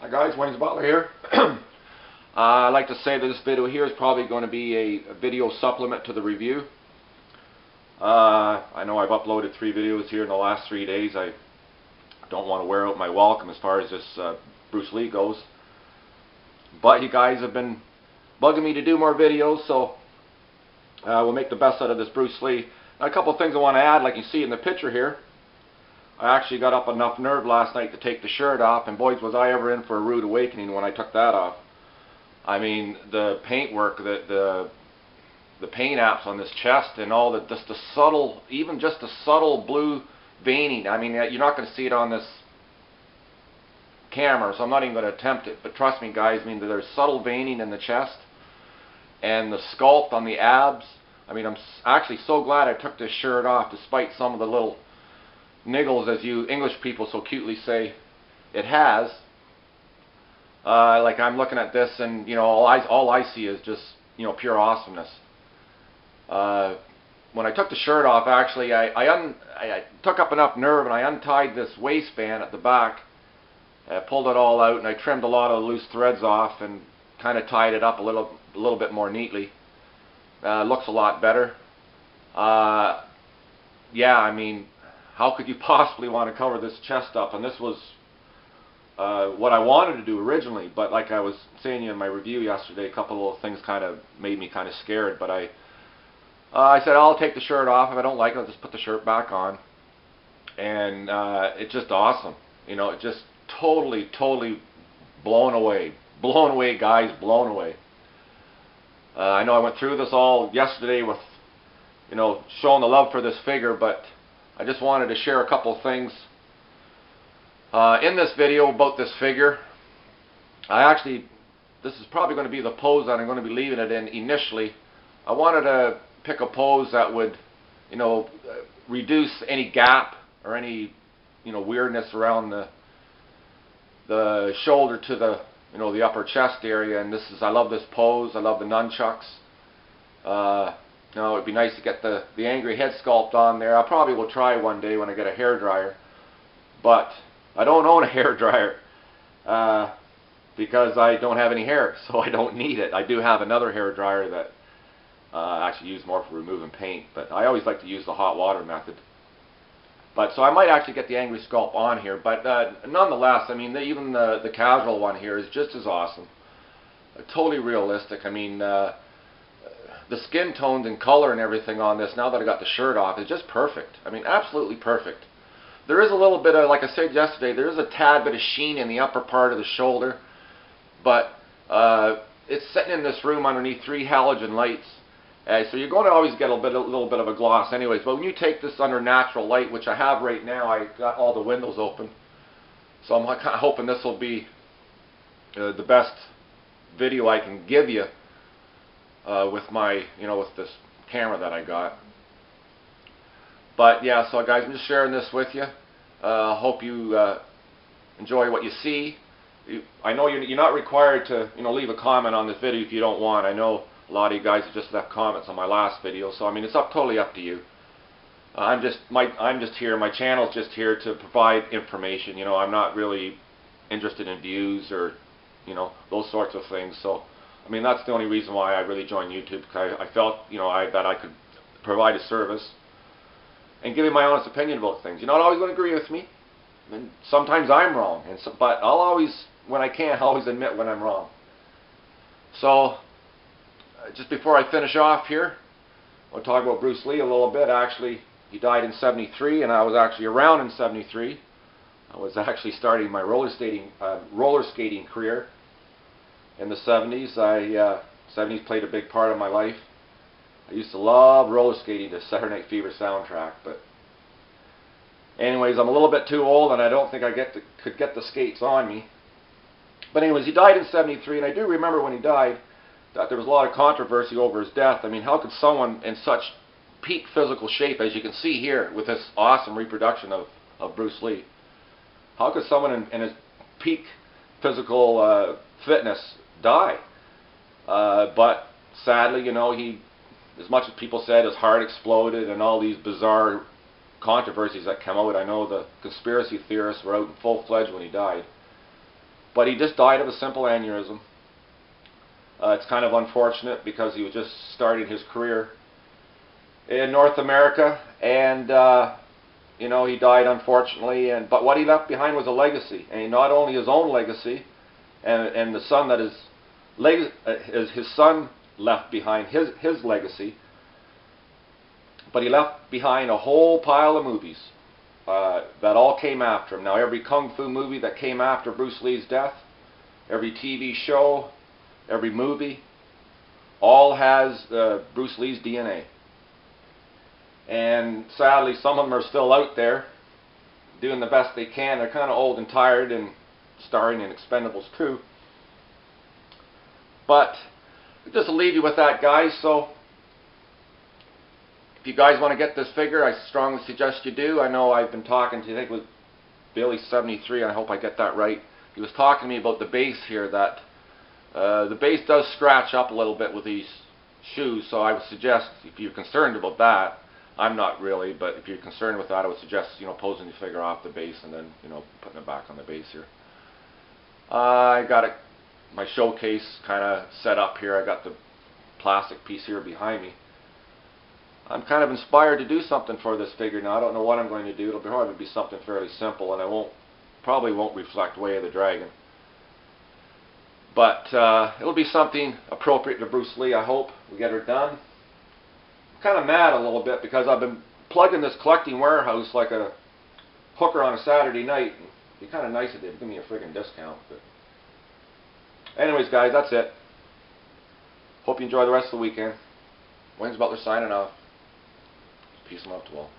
Hi guys, Wayne's Butler here. I'd like to say that this video here is probably going to be a video supplement to the review. I know I've uploaded 3 videos here in the last 3 days. I don't want to wear out my welcome as far as this Bruce Lee goes. But you guys have been bugging me to do more videos, so we'll make the best out of this Bruce Lee. Now, a couple of things I want to add, like you see in the picture here. I actually got up enough nerve last night to take the shirt off, and boys was I ever in for a rude awakening when I took that off. I mean, the paint work, the paint apps on this chest, and all the just the subtle, even just the subtle blue veining. I mean, you're not going to see it on this camera, so I'm not even going to attempt it. But trust me, guys, I mean, there's subtle veining in the chest and the sculpt on the abs. I mean, I'm actually so glad I took this shirt off, despite some of the little niggles, as you English people so cutely say it has. Like I'm looking at this, and you know, all I see is just, you know, pure awesomeness. When I took the shirt off, actually, I took up enough nerve and I untied this waistband at the back. I pulled it all out and I trimmed a lot of the loose threads off and kind of tied it up a little bit more neatly. Looks a lot better. Yeah, I mean, how could you possibly want to cover this chest up? And this was what I wanted to do originally, but like I was saying in my review yesterday, a couple of things kind of made me kind of scared. But I said, I'll take the shirt off. If I don't like it, I'll just put the shirt back on. And it's just awesome. You know, it just totally blown away. Blown away, guys, blown away. I know I went through this all yesterday with, you know, showing the love for this figure, but I just wanted to share a couple of things in this video about this figure. This is probably going to be the pose that I'm going to be leaving it in initially. I wanted to pick a pose that would, you know, reduce any gap or any, you know, weirdness around the shoulder to the, you know, the upper chest area. And I love this pose. I love the nunchucks. You know, it'd be nice to get the angry head sculpt on there. I probably will try one day when I get a hair dryer, but I don't own a hair dryer because I don't have any hair, so I don't need it. I do have another hair dryer that I actually use more for removing paint, but I always like to use the hot water method. But so I might actually get the angry sculpt on here, but nonetheless, I mean, even the casual one here is just as awesome. Totally realistic. I mean, the skin tones and color and everything on this, now that I got the shirt off, is just perfect. I mean, absolutely perfect. There is a little bit of, like I said yesterday, there is a tad bit of sheen in the upper part of the shoulder, but it's sitting in this room underneath 3 halogen lights. So you're going to always get a little bit of a gloss anyways, but when you take this under natural light, which I have right now, I got all the windows open, so I'm kind of hoping this will be the best video I can give you with my, you know, with this camera that I got. But yeah, so guys, I'm just sharing this with you. Hope you enjoy what you see. I know you're not required to, you know, leave a comment on this video if you don't want. I know a lot of you guys have just left comments on my last video, so I mean, it's totally up to you. I'm just here. My channel's just here to provide information. You know, I'm not really interested in views or, you know, those sorts of things. So I mean, that's the only reason why I really joined YouTube, because I felt, you know, that I could provide a service and give you my honest opinion about things. You're not always going to agree with me, and sometimes I'm wrong, but I'll always, when I can, I'll always admit when I'm wrong. So, just before I finish off here, I'll talk about Bruce Lee a little bit. Actually, he died in '73, and I was actually around in '73. I was actually starting my roller skating career. In the 70s, 70s played a big part of my life. I used to love roller skating to Saturday Night Fever soundtrack, but anyways, I'm a little bit too old, and I don't think I could get the skates on me. But anyways, he died in '73, and I do remember when he died that there was a lot of controversy over his death. I mean, how could someone in such peak physical shape, as you can see here with this awesome reproduction of Bruce Lee, how could someone in his peak physical fitness die? But sadly, you know, as much as people said his heart exploded and all these bizarre controversies that come out, I know the conspiracy theorists were out in full-fledged when he died. But he just died of a simple aneurysm. It's kind of unfortunate because he was just starting his career in North America, and you know, he died unfortunately. But what he left behind was a legacy, and not only his own legacy, and the son that his son left behind his legacy, but he left behind a whole pile of movies that all came after him. Now, every kung fu movie that came after Bruce Lee's death, every TV show, every movie, all has Bruce Lee's DNA. And sadly, some of them are still out there doing the best they can. They're kind of old and tired and starring in Expendables 2. But I'll just leave you with that, guys. So if you guys want to get this figure, I strongly suggest you do. I know I've been talking to, I think it was Billy73, I hope I get that right. He was talking to me about the base here, that the base does scratch up a little bit with these shoes, so I would suggest, if you're concerned about that, I'm not really, but if you're concerned with that, I would suggest, you know, posing the figure off the base and then, you know, putting it back on the base here. I got my showcase kind of set up here. I got the plastic piece here behind me. I'm kind of inspired to do something for this figure now. I don't know what I'm going to do. It'll probably be something fairly simple, and I probably won't reflect Way of the Dragon. But it'll be something appropriate to Bruce Lee, I hope. We get her done. I'm kind of mad a little bit because I've been plugging this collecting warehouse like a hooker on a Saturday night. It'd be kind of nice if they'd give me a friggin' discount. But anyways, guys, that's it. Hope you enjoy the rest of the weekend. Wayne's Butler signing off. Peace and love to all.